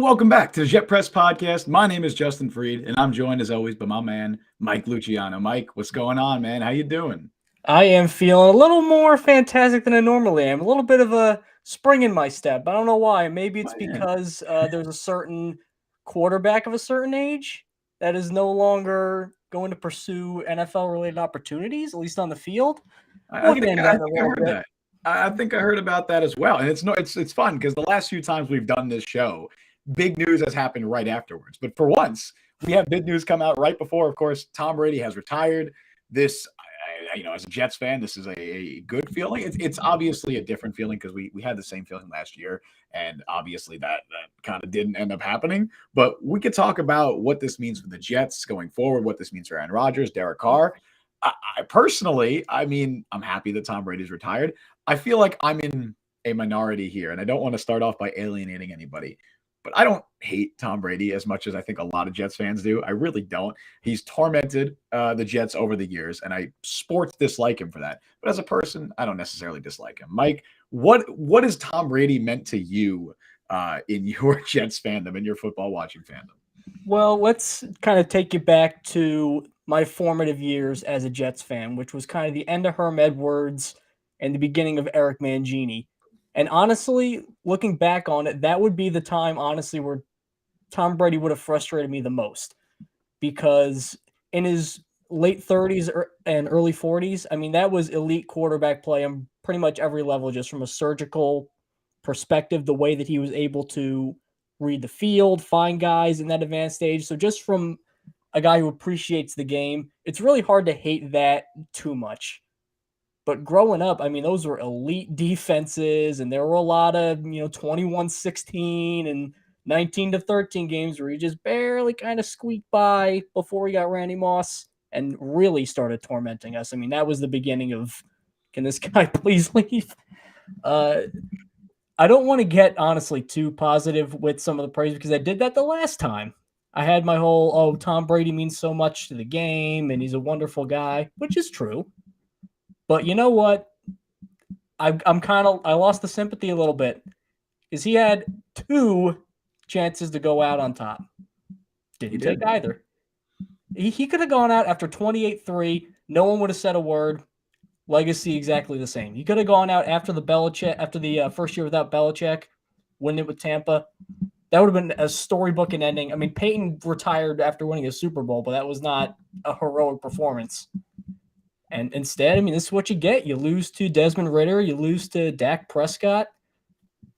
welcome back to the Jet Press Podcast. My name is Justin Fried, and I'm joined as always by my man, Mike Luciano. Mike, what's going on, man? How you doing? I am feeling a little more fantastic than I normally am. A little bit of a spring in my step. I don't know why. Maybe it's Man. because there's a certain quarterback of a certain age that is no longer going to pursue NFL-related opportunities, at least on the field. I We'll get think into I that in a think I little heard bit. that. I think I heard about that as well, and it's fun because the last few times we've done this show, big news has happened right afterwards. But for once, we have big news come out right before. Of course, Tom Brady has retired. This, as a Jets fan, this is a good feeling. It's obviously a different feeling because we had the same feeling last year, and obviously that kind of didn't end up happening. But we could talk about what this means for the Jets going forward, what this means for Aaron Rodgers, Derek Carr. I personally, I'm happy that Tom Brady's retired. I feel like I'm in a minority here, and I don't want to start off by alienating anybody. But I don't hate Tom Brady as much as I think a lot of Jets fans do. I really don't. He's tormented the Jets over the years, and I sports dislike him for that. But as a person, I don't necessarily dislike him. Mike, what has Tom Brady meant to you in your Jets fandom, in your football watching fandom? Well, let's kind of take you back to my formative years as a Jets fan, which was kind of the end of Herm Edwards and the beginning of Eric Mangini. And honestly, looking back on it, that would be the time, honestly, where Tom Brady would have frustrated me the most. Because in his late 30s and early 40s, that was elite quarterback play on pretty much every level, just from a surgical perspective, the way that he was able to read the field, find guys in that advanced stage. So just from a guy who appreciates the game, it's really hard to hate that too much. But growing up, those were elite defenses, and there were a lot of, 21-16 and 19-13 games where he just barely kind of squeaked by before he got Randy Moss and really started tormenting us. That was the beginning of, can this guy please leave? I don't want to get, honestly, too positive with some of the praise because I did that the last time. I had my whole, Tom Brady means so much to the game and he's a wonderful guy, which is true. But you know what? I lost the sympathy a little bit because he had 2 chances to go out on top. Didn't take either. He could have gone out after 28-3. No one would have said a word. Legacy exactly the same. He could have gone out after the first year without Belichick, winning it with Tampa. That would have been a storybook and ending. Peyton retired after winning a Super Bowl, but that was not a heroic performance. And instead, this is what you get. You lose to Desmond Ridder. You lose to Dak Prescott.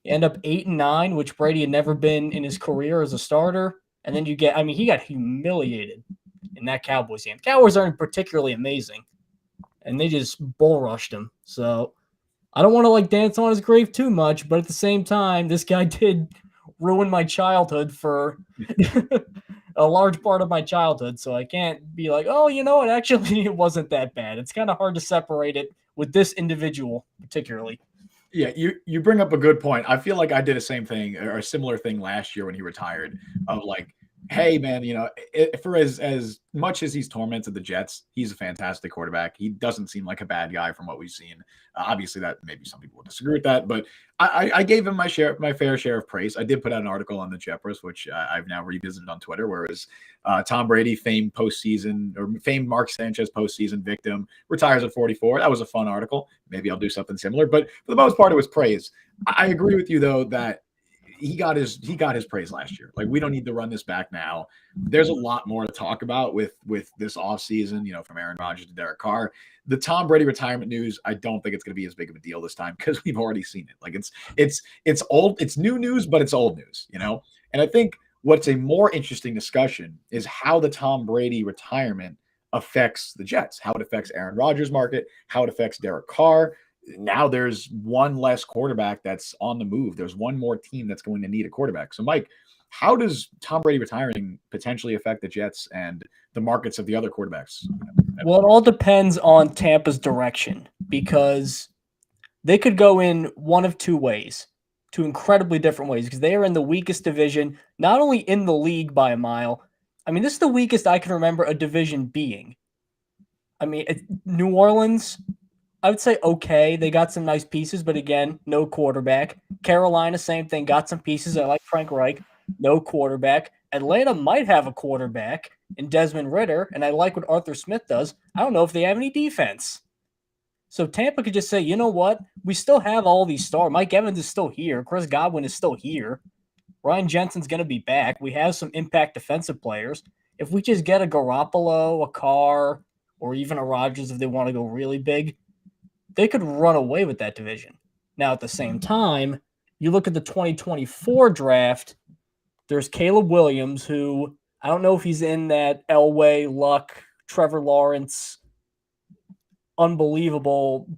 You end up 8-9, which Brady had never been in his career as a starter. And then you get, he got humiliated in that Cowboys game. The Cowboys aren't particularly amazing. And they just bull rushed him. So I don't want to dance on his grave too much, but at the same time, this guy did ruin my childhood for a large part of my childhood. So I can't be like, oh, actually it wasn't that bad. It's kind of hard to separate it with this individual particularly. Yeah, you bring up a good point. I feel like I did the same thing or a similar thing last year when he retired of hey, man, for as much as he's tormented the Jets, he's a fantastic quarterback. He doesn't seem like a bad guy from what we've seen. Obviously, that maybe some people will disagree with that, but I gave him my fair share of praise. I did put out an article on the Jet Press, which I've now revisited on Twitter, where it was Tom Brady, famed Mark Sanchez postseason victim, retires at 44. That was a fun article. Maybe I'll do something similar, but for the most part, it was praise. I agree with you, though, that he got his praise last year. We don't need to run this back now. There's a lot more to talk about with this offseason, from Aaron Rodgers to Derek Carr. The Tom Brady retirement news, I don't think it's going to be as big of a deal this time because we've already seen it. It's old, it's new news, but it's old news, And I think what's a more interesting discussion is how the Tom Brady retirement affects the Jets, how it affects Aaron Rodgers' market, how it affects Derek Carr. Now there's one less quarterback that's on the move. There's one more team that's going to need a quarterback. So, Mike, how does Tom Brady retiring potentially affect the Jets and the markets of the other quarterbacks? Well, it all depends on Tampa's direction because they could go in one of 2 ways, 2 incredibly different ways, because they are in the weakest division, not only in the league by a mile. This is the weakest I can remember a division being. New Orleans, I would say okay. They got some nice pieces, but again, no quarterback. Carolina, same thing. Got some pieces. I like Frank Reich. no quarterback. Atlanta might have a quarterback in Desmond Ritter, and I like what Arthur Smith does. I don't know if they have any defense. So Tampa could just say, you know what? We still have all these stars. Mike Evans is still here. Chris Godwin is still here. Ryan Jensen's going to be back. We have some impact defensive players. If we just get a Garoppolo, a Carr, or even a Rodgers if they want to go really big, they could run away with that division. Now, at the same time, you look at the 2024 draft, there's Caleb Williams, who I don't know if he's in that Elway, Luck, Trevor Lawrence, unbelievable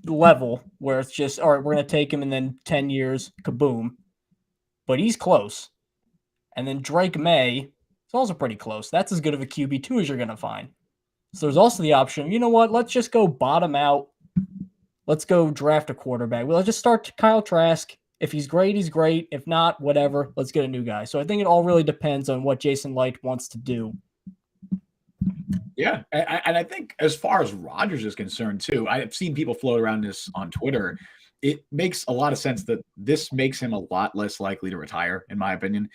level where it's just, all right, we're going to take him and then 10 years, kaboom. But he's close. And then Drake May is also pretty close. That's as good of a QB2 as you're going to find. So there's also the option, you know what, let's just go bottom out. Let's go draft a quarterback. Well, let's just start Kyle Trask. If he's great, he's great. If not, whatever. Let's get a new guy. So I think it all really depends on what Jason Licht wants to do. Yeah, and I think as far as Rodgers is concerned too, I've seen people float around this on Twitter. It makes a lot of sense that this makes him a lot less likely to retire, in my opinion.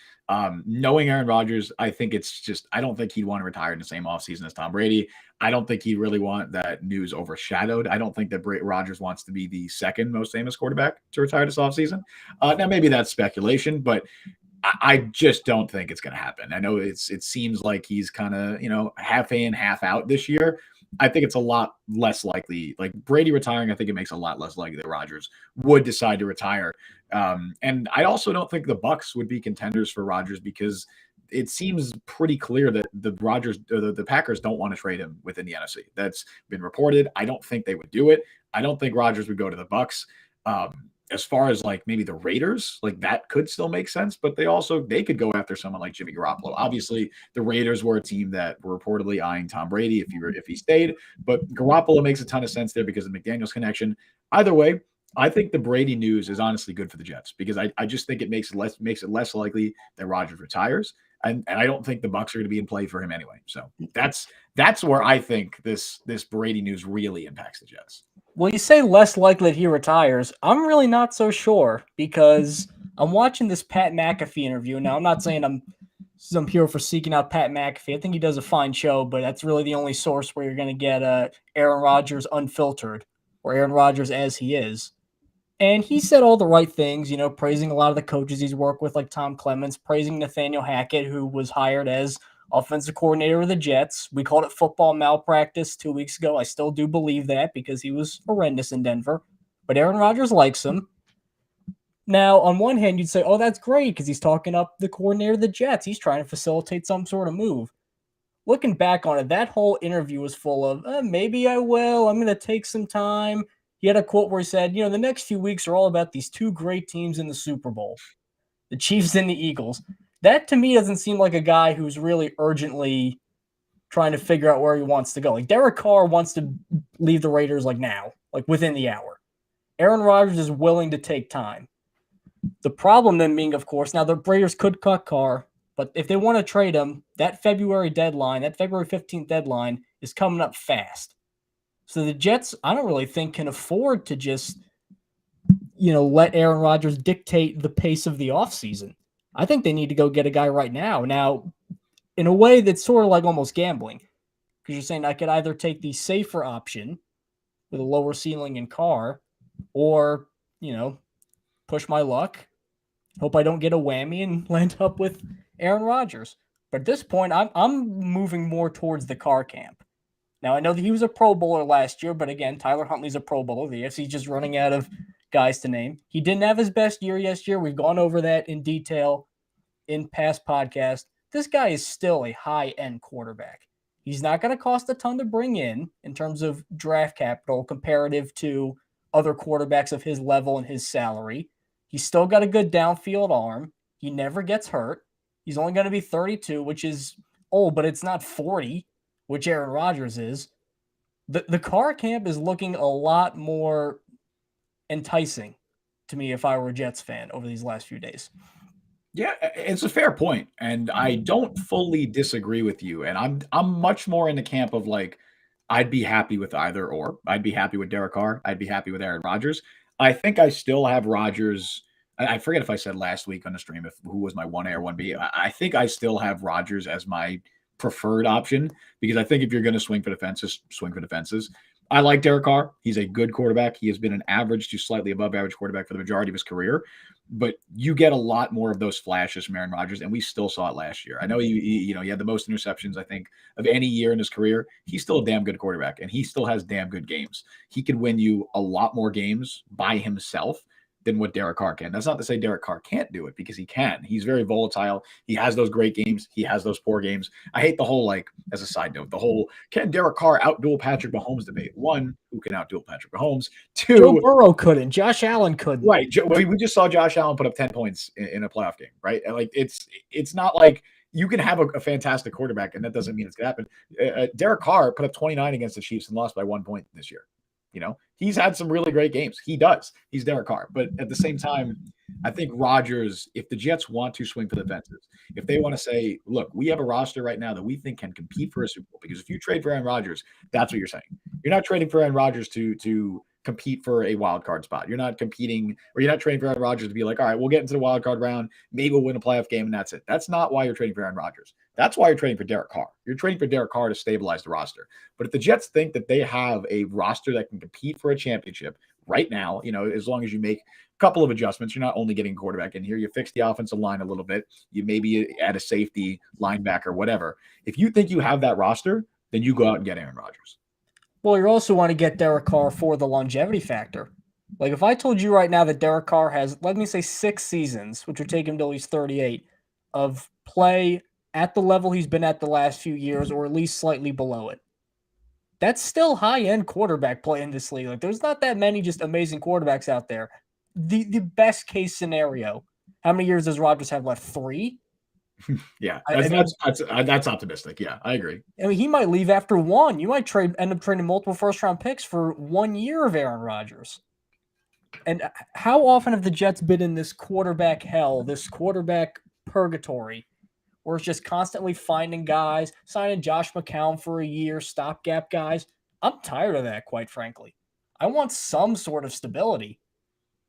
Knowing Aaron Rodgers, I think it's just, I don't think he'd want to retire in the same offseason as Tom Brady. I don't think he'd really want that news overshadowed. I don't think that Rodgers wants to be the second most famous quarterback to retire this offseason. Now, maybe that's speculation, but I just don't think it's going to happen. I know it seems like he's kind of, half in, half out this year. I think it's a lot less likely. Like Brady retiring, I think it makes a lot less likely that Rodgers would decide to retire. And I also don't think the Bucs would be contenders for Rodgers because it seems pretty clear that the Packers don't want to trade him within the NFC. That's been reported. I don't think they would do it. I don't think Rodgers would go to the Bucs. As far as like maybe the Raiders, like that could still make sense, but they could go after someone like Jimmy Garoppolo. Obviously, the Raiders were a team that were reportedly eyeing Tom Brady if he stayed, but Garoppolo makes a ton of sense there because of McDaniel's connection. Either way, I think the Brady news is honestly good for the Jets because I just think it makes it less likely that Rodgers retires. And I don't think the Bucs are going to be in play for him anyway. So that's where I think this Brady news really impacts the Jets. Well, you say less likely that he retires. I'm really not so sure because I'm watching this Pat McAfee interview. Now, I'm not saying I'm here for seeking out Pat McAfee. I think he does a fine show, but that's really the only source where you're going to get Aaron Rodgers unfiltered or Aaron Rodgers as he is. And he said all the right things, praising a lot of the coaches he's worked with, like Tom Clements, praising Nathaniel Hackett, who was hired as offensive coordinator of the Jets. We called it football malpractice 2 weeks ago. I still do believe that because he was horrendous in Denver. But Aaron Rodgers likes him. Now, on one hand, you'd say, oh, that's great because he's talking up the coordinator of the Jets. He's trying to facilitate some sort of move. Looking back on it, that whole interview was full of, maybe I will. I'm going to take some time. He had a quote where he said, the next few weeks are all about these two great teams in the Super Bowl, the Chiefs and the Eagles. That to me doesn't seem like a guy who's really urgently trying to figure out where he wants to go. Like Derek Carr wants to leave the Raiders like now, like within the hour. Aaron Rodgers is willing to take time. The problem then being, of course, now the Raiders could cut Carr, but if they want to trade him, that February 15th deadline is coming up fast. So the Jets, I don't really think can afford to just, let Aaron Rodgers dictate the pace of the offseason. I think they need to go get a guy right now. Now, in a way that's sort of like almost gambling, because you're saying I could either take the safer option with a lower ceiling in Carr or, push my luck, hope I don't get a whammy and land up with Aaron Rodgers. But at this point, I'm moving more towards the Carr camp. Now, I know that he was a Pro Bowler last year, but again, Tyler Huntley's a Pro Bowler. The AFC's just running out of guys to name. He didn't have his best year yesterday. We've gone over that in detail in past podcasts. This guy is still a high-end quarterback. He's not going to cost a ton to bring in terms of draft capital comparative to other quarterbacks of his level and his salary. He's still got a good downfield arm. He never gets hurt. He's only going to be 32, which is old, but it's not 40. Which Aaron Rodgers is. The Carr camp is looking a lot more enticing to me if I were a Jets fan over these last few days. Yeah, it's a fair point, and I don't fully disagree with you. And I'm much more in the camp of like, I'd be happy with either or. I'd be happy with Derek Carr. I'd be happy with Aaron Rodgers. I think I still have Rodgers I forget if I said last week on the stream who was my 1A or 1B. I think I still have Rodgers as my preferred option because I think if you're going to swing for the fences, swing for the fences. I like Derek Carr. He's a good quarterback. He has been an average to slightly above average quarterback for the majority of his career. But you get a lot more of those flashes from Aaron Rodgers, and we still saw it last year. I know he had the most interceptions, I think, of any year in his career. He's still a damn good quarterback, and he still has damn good games. He could win you a lot more games by himself than what Derek Carr can. That's not to say Derek Carr can't do it because he can. He's very volatile. He has those great games. He has those poor games. I hate the whole, like, as a side note, the whole can Derek Carr outduel Patrick Mahomes debate. One, who can outduel Patrick Mahomes? Two, Joe Burrow couldn't. Josh Allen couldn't. Right. We just saw Josh Allen put up 10 points in a playoff game, right? And like it's not like you can have a fantastic quarterback, and that doesn't mean it's going to happen. Derek Carr put up 29 against the Chiefs and lost by 1 point this year. He's had some really great games. He does. He's Derek Carr. But at the same time, I think Rodgers, if the Jets want to swing for the fences, if they want to say, look, we have a roster right now that we think can compete for a Super Bowl, because if you trade for Aaron Rodgers, that's what you're saying. You're not trading for Aaron Rodgers to compete for a wild card spot. You're not competing, or you're not trading for Aaron Rodgers to be like, all right, we'll get into the wild card round. Maybe we'll win a playoff game and that's it. That's not why you're trading for Aaron Rodgers. That's why you're trading for Derek Carr. You're trading for Derek Carr to stabilize the roster. But if the Jets think that they have a roster that can compete for a championship right now, as long as you make a couple of adjustments, you're not only getting a quarterback in here, you fix the offensive line a little bit, you maybe add a safety, linebacker, whatever. If you think you have that roster, then you go out and get Aaron Rodgers. Well, you also want to get Derek Carr for the longevity factor. Like, if I told you right now that Derek Carr has, let me say, 6 seasons, which would take him till he's 38, of play at the level he's been at the last few years, or at least slightly below it, that's still high-end quarterback play in this league. Like, there's not that many just amazing quarterbacks out there. The best case scenario, how many years does Rodgers have left? 3? Yeah, that's optimistic. Yeah, I agree. I mean, he might leave after 1. You might end up trading multiple first-round picks for 1 year of Aaron Rodgers. And how often have the Jets been in this quarterback hell, this quarterback purgatory, where it's just constantly finding guys, signing Josh McCown for a year, stopgap guys? I'm tired of that, quite frankly. I want some sort of stability.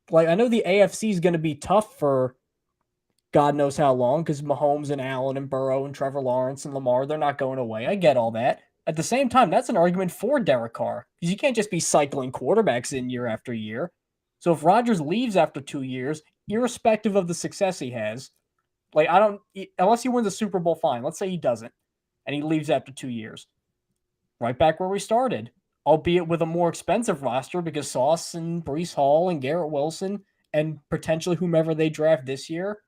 Like, I know the AFC is going to be tough for God knows how long, because Mahomes and Allen and Burrow and Trevor Lawrence and Lamar, they're not going away. I get all that. At the same time, that's an argument for Derek Carr, because you can't just be cycling quarterbacks in year after year. So if Rodgers leaves after 2 years, irrespective of the success he has, like, unless he wins a Super Bowl, fine. Let's say he doesn't, and he leaves after 2 years. Right back where we started, albeit with a more expensive roster, because Sauce and Breece Hall and Garrett Wilson and potentially whomever they draft this year,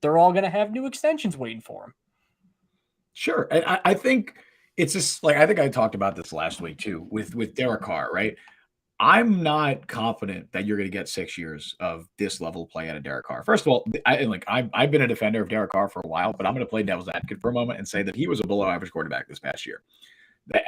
they're all going to have new extensions waiting for him. Sure. And I think it's just like, I think I talked about this last week too, with Derek Carr, right? I'm not confident that you're going to get 6 years of this level of play out of Derek Carr. First of all, I've been a defender of Derek Carr for a while, but I'm going to play devil's advocate for a moment and say that he was a below average quarterback this past year.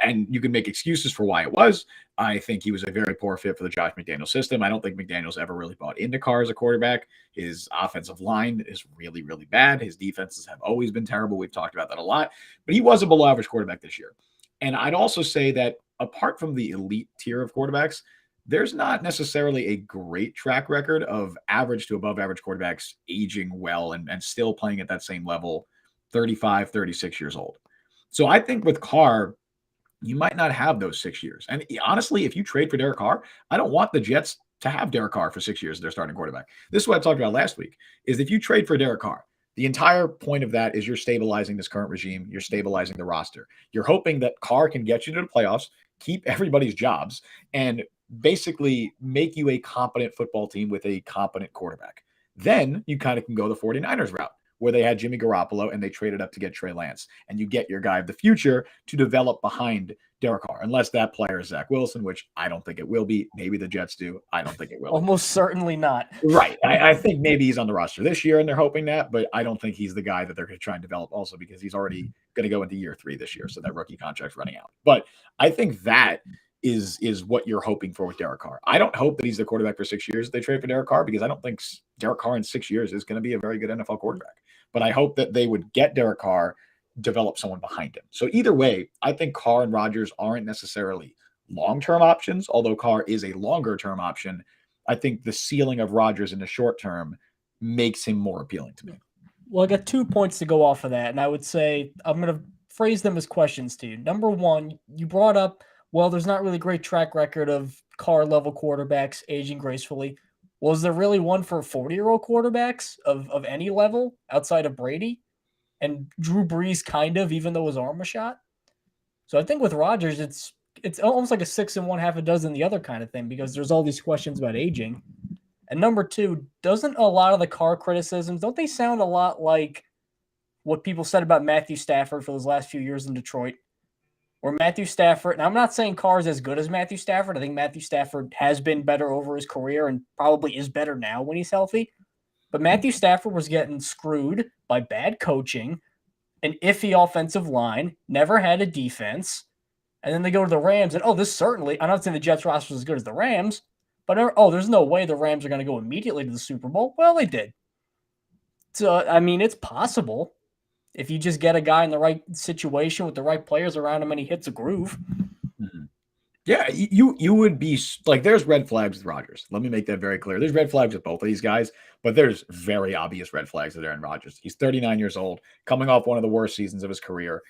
And you can make excuses for why it was. I think he was a very poor fit for the Josh McDaniels system. I don't think McDaniels ever really bought into Carr as a quarterback. His offensive line is really, really bad. His defenses have always been terrible. We've talked about that a lot. But he was a below average quarterback this year. And I'd also say that apart from the elite tier of quarterbacks, there's not necessarily a great track record of average to above average quarterbacks aging well and still playing at that same level, 35, 36 years old. So I think with Carr, you might not have those 6 years. And honestly, if you trade for Derek Carr, I don't want the Jets to have Derek Carr for 6 years as their starting quarterback. This is what I talked about last week, is if you trade for Derek Carr, the entire point of that is you're stabilizing this current regime. You're stabilizing the roster. You're hoping that Carr can get you to the playoffs, keep everybody's jobs, and basically make you a competent football team with a competent quarterback. Then you kind of can go the 49ers route, where they had Jimmy Garoppolo and they traded up to get Trey Lance. And you get your guy of the future to develop behind Derek Carr, unless that player is Zach Wilson, which I don't think it will be. Maybe the Jets do. I don't think it will. Almost certainly not. Right. I think maybe he's on the roster this year and they're hoping that, but I don't think he's the guy that they're going to try and develop also, because he's already going to go into year 3 this year. So that rookie contract's running out. But I think that is what you're hoping for with Derek Carr. I don't hope that he's the quarterback for 6 years. They trade for Derek Carr, because I don't think Derek Carr in 6 years is going to be a very good NFL quarterback. But I hope that they would get Derek Carr, develop someone behind him. So either way, I think Carr and Rodgers aren't necessarily long-term options, although Carr is a longer-term option. I think the ceiling of Rodgers in the short term makes him more appealing to me. Well, I got 2 points to go off of that, and I would say I'm going to phrase them as questions to you. Number one, you brought up, well, there's not really great track record of Carr level quarterbacks aging gracefully. Was there really one for 40-year-old quarterbacks of any level outside of Brady? And Drew Brees kind of, even though his arm was shot. So I think with Rodgers, it's almost like a 6 and 1, half a dozen the other kind of thing, because there's all these questions about aging. And number two, doesn't a lot of the Carr criticisms, don't they sound a lot like what people said about Matthew Stafford for those last few years in Detroit? Or Matthew Stafford, and I'm not saying Carr is as good as Matthew Stafford. I think Matthew Stafford has been better over his career and probably is better now when he's healthy. But Matthew Stafford was getting screwed by bad coaching, an iffy offensive line, never had a defense. And then they go to the Rams, and this certainly, I'm not saying the Jets roster is as good as the Rams, but there's no way the Rams are going to go immediately to the Super Bowl. Well, they did. So, I mean, it's possible if you just get a guy in the right situation with the right players around him and he hits a groove. Mm-hmm. Yeah, you would be like, there's red flags with Rodgers. Let me make that very clear. There's red flags with both of these guys, but there's very obvious red flags with Aaron Rodgers. He's 39 years old, coming off one of the worst seasons of his career.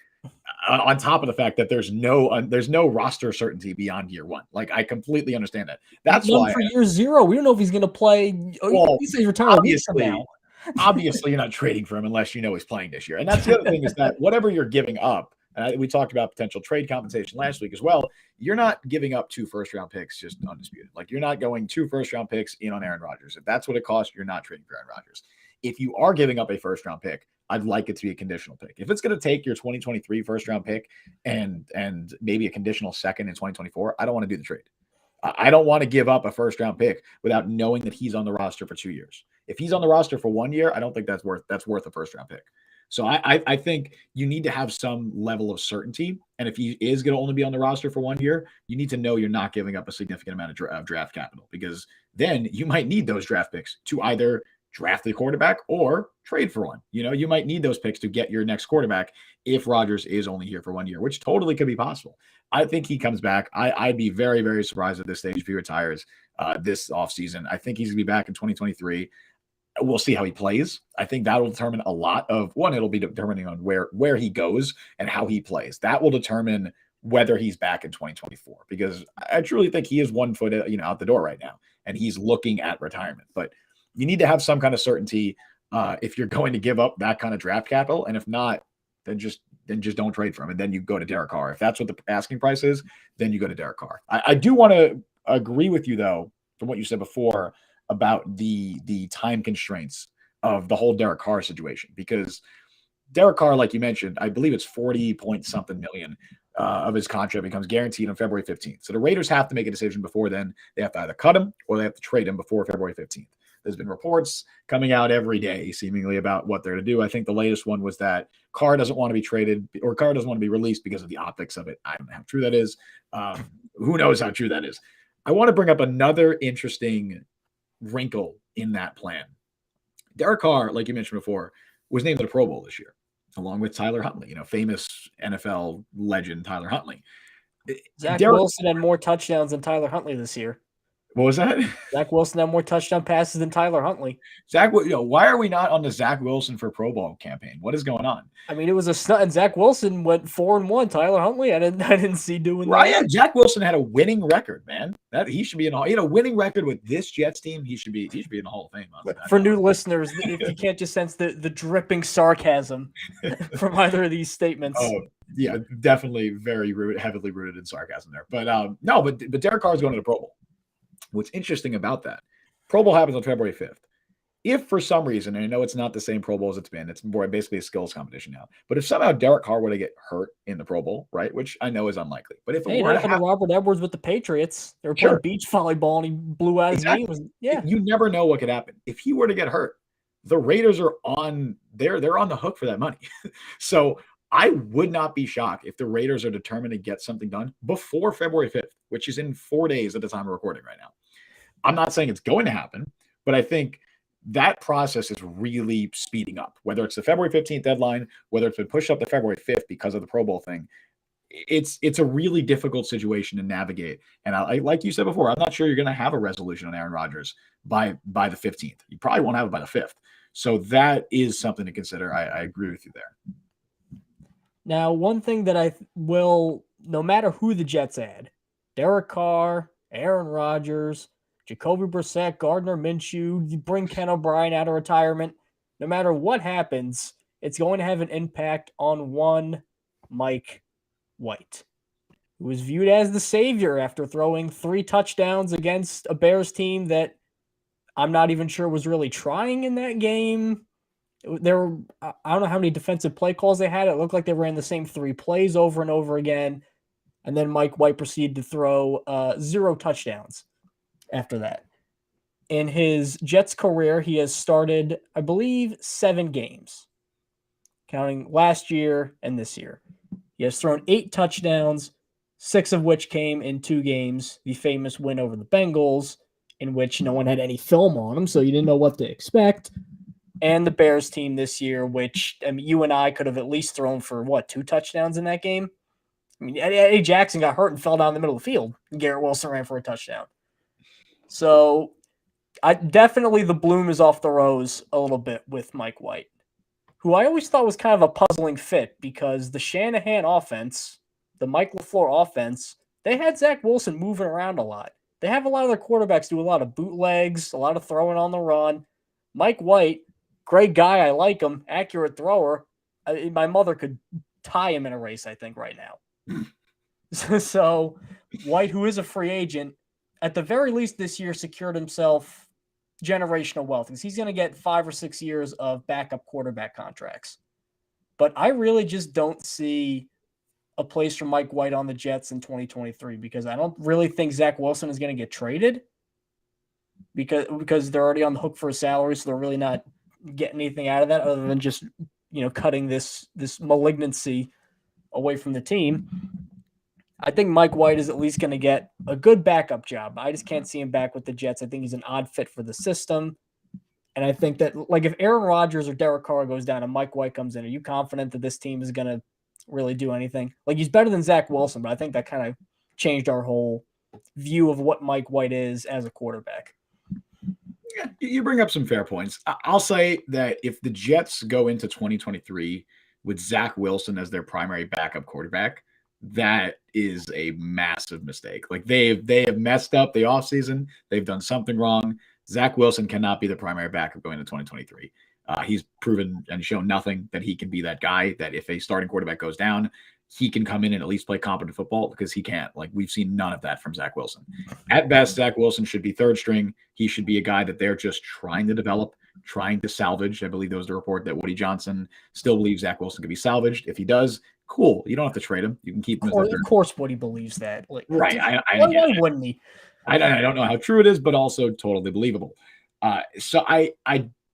On top of the fact that there's no roster certainty beyond year one. Like, I completely understand that. That's why for year zero, we don't know if he's going to play. Well, he's retired a week from now. Obviously, you're not trading for him unless you know he's playing this year. And that's the other thing, is that whatever you're giving up, we talked about potential trade compensation last week as well, you're not giving up 2 first-round picks just undisputed. Like, you're not going 2 first-round picks in on Aaron Rodgers. If that's what it costs, you're not trading for Aaron Rodgers. If you are giving up a first-round pick, I'd like it to be a conditional pick. If it's going to take your 2023 first-round pick and maybe a conditional second in 2024, I don't want to do the trade. I don't want to give up a first-round pick without knowing that he's on the roster for 2 years. If he's on the roster for 1 year, I don't think that's worth a first-round pick. So I think you need to have some level of certainty. And if he is going to only be on the roster for 1 year, you need to know you're not giving up a significant amount of draft capital, because then you might need those draft picks to either draft the quarterback or trade for one. You might need those picks to get your next quarterback if Rodgers is only here for 1 year, which totally could be possible. I think he comes back. I'd be very, very surprised at this stage if he retires this offseason. I think he's going to be back in 2023. We'll see how he plays. I think that will determine a lot of one. It'll be determining on where he goes and how he plays. That will determine whether he's back in 2024, because I truly think he is 1 foot out the door right now, and he's looking at retirement. But you need to have some kind of certainty if you're going to give up that kind of draft capital, and if not, then just don't trade for him, and then you go to Derek Carr. If that's what the asking price is, then you go to Derek Carr. I do want to agree with you, though, from what you said before about the time constraints of the whole Derek Carr situation, because Derek Carr, like you mentioned, I believe it's 40 point something million of his contract becomes guaranteed on February 15th. So the Raiders have to make a decision before then. They have to either cut him or they have to trade him before February 15th. There's been reports coming out every day, seemingly, about what they're going to do. I think the latest one was that Carr doesn't want to be traded, or Carr doesn't want to be released because of the optics of it. I don't know how true that is. Who knows how true that is? I want to bring up another interesting wrinkle in that plan. Derek Carr, like you mentioned before, was named to the Pro Bowl this year, along with Tyler Huntley, famous NFL legend Tyler Huntley. Zach Wilson had more touchdowns than Tyler Huntley this year. What was that? Zach Wilson had more touchdown passes than Tyler Huntley. Why are we not on the Zach Wilson for Pro Bowl campaign? What is going on? I mean, it was a stunt, and Zach Wilson went 4-1. Tyler Huntley, I didn't see doing that. Yeah, Zach Wilson had a winning record, man. That he should be in. He had a winning record with this Jets team. He should be in the Hall of Fame. For new listeners, if you can't just sense the dripping sarcasm from either of these statements. Oh yeah, definitely very heavily rooted in sarcasm there. But no, but Derek Carr is going to the Pro Bowl. What's interesting about that, Pro Bowl happens on February 5th. If for some reason, and I know it's not the same Pro Bowl as it's been, it's more basically a skills competition now. But if somehow Derek Carr were to get hurt in the Pro Bowl, right, which I know is unlikely, but if it were to happen, Robert Edwards with the Patriots, they were playing beach volleyball and he blew out his knee. You never know what could happen. If he were to get hurt, the Raiders are on they're on the hook for that money. So I would not be shocked if the Raiders are determined to get something done before February 5th, which is in 4 days at the time of recording right now. I'm not saying it's going to happen, but I think that process is really speeding up, whether it's the February 15th deadline, whether it's been pushed up to February 5th because of the Pro Bowl thing. it's a really difficult situation to navigate. And like you said before, I'm not sure you're going to have a resolution on Aaron Rodgers by the 15th. You probably won't have it by the 5th. So that is something to consider. I agree with you there. Now, one thing that I will, no matter who the Jets add, Derek Carr, Aaron Rodgers, Jacoby Brissett, Gardner Minshew, you bring Ken O'Brien out of retirement, no matter what happens, it's going to have an impact on one Mike White, who was viewed as the savior after throwing 3 touchdowns against a Bears team that I'm not even sure was really trying in that game. There were, I don't know how many defensive play calls they had. It looked like they ran the same 3 plays over and over again. And then Mike White proceeded to throw 0 touchdowns after that. In his Jets career, he has started, I believe, 7 games, counting last year and this year. He has thrown 8 touchdowns, 6 of which came in 2 games. The famous win over the Bengals, in which no one had any film on him, so you didn't know what to expect. And the Bears team this year, which, I mean, you and I could have at least thrown for, 2 touchdowns in that game? I mean, Eddie Jackson got hurt and fell down the middle of the field. Garrett Wilson ran for a touchdown. So definitely the bloom is off the rose a little bit with Mike White, who I always thought was kind of a puzzling fit because the Shanahan offense, the Mike LaFleur offense, they had Zach Wilson moving around a lot. They have a lot of their quarterbacks do a lot of bootlegs, a lot of throwing on the run. Mike White, great guy. I like him. Accurate thrower. My mother could tie him in a race, I think, right now. So White, who is a free agent, at the very least this year secured himself generational wealth because he's going to get 5 or 6 years of backup quarterback contracts. But I really just don't see a place for Mike White on the Jets in 2023 because I don't really think Zach Wilson is going to get traded because they're already on the hook for a salary, so they're really not getting anything out of that other than just, cutting this malignancy away from the team. I think Mike White is at least going to get a good backup job. I just can't see him back with the Jets. I think he's an odd fit for the system. And I think that, if Aaron Rodgers or Derek Carr goes down and Mike White comes in, are you confident that this team is going to really do anything? He's better than Zach Wilson, but I think that kind of changed our whole view of what Mike White is as a quarterback. Yeah, you bring up some fair points. I'll say that if the Jets go into 2023 with Zach Wilson as their primary backup quarterback, that is a massive mistake. They have messed up the offseason. They've done something wrong. Zach Wilson cannot be the primary backup going into 2023. He's proven and shown nothing that he can be that guy, that if a starting quarterback goes down, he can come in and at least play competent football, because he can't. We've seen none of that from Zach Wilson. At best, Zach Wilson should be third string. He should be a guy that they're just trying to develop, trying to salvage. I believe there was the report that Woody Johnson still believes Zach Wilson could be salvaged. If he does, cool. You don't have to trade him. You can keep him. Of course, Woody believes that. Right. Why wouldn't he? I don't know how true it is, but also totally believable. So I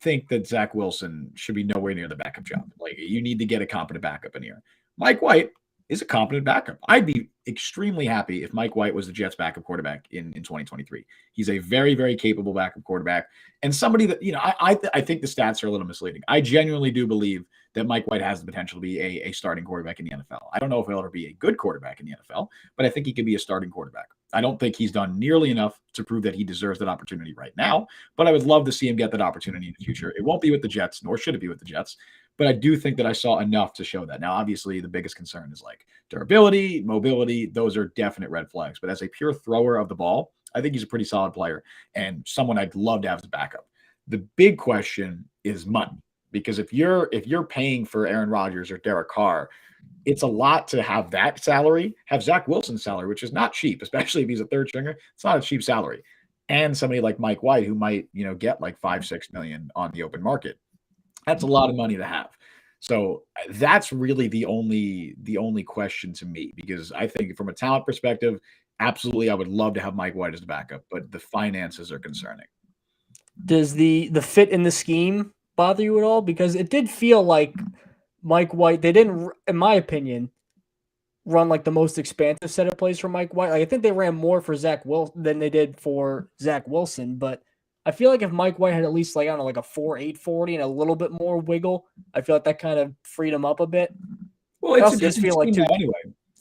think that Zach Wilson should be nowhere near the backup job. You need to get a competent backup in here. Mike White is a competent backup. I'd be extremely happy if Mike White was the Jets' backup quarterback in 2023. He's a very, very capable backup quarterback, and somebody that, I think the stats are a little misleading. I genuinely do believe that Mike White has the potential to be a starting quarterback in the NFL. I don't know if he'll ever be a good quarterback in the NFL, but I think he could be a starting quarterback. I don't think he's done nearly enough to prove that he deserves that opportunity right now, but I would love to see him get that opportunity in the future. It won't be with the Jets, nor should it be with the Jets, but I do think that I saw enough to show that. Now, obviously, the biggest concern is durability, mobility. Those are definite red flags. But as a pure thrower of the ball, I think he's a pretty solid player and someone I'd love to have as a backup. The big question is money, because if you're paying for Aaron Rodgers or Derek Carr, it's a lot to have that salary, have Zach Wilson's salary, which is not cheap, especially if he's a third stringer. It's not a cheap salary. And somebody like Mike White, who might, get $5-6 million on the open market. That's a lot of money to have. So that's really the only question to me, because I think from a talent perspective, absolutely, I would love to have Mike White as the backup, but the finances are concerning. Does the fit in the scheme bother you at all? Because it did feel like Mike White, they didn't, in my opinion, run the most expansive set of plays for Mike White. I think they ran more for Zach Wilson than they did for Zach Wilson, but I feel like if Mike White had at least a 4.8 40 and a little bit more wiggle, I feel like that kind of freed him up a bit. Well, it's just feel like anyway.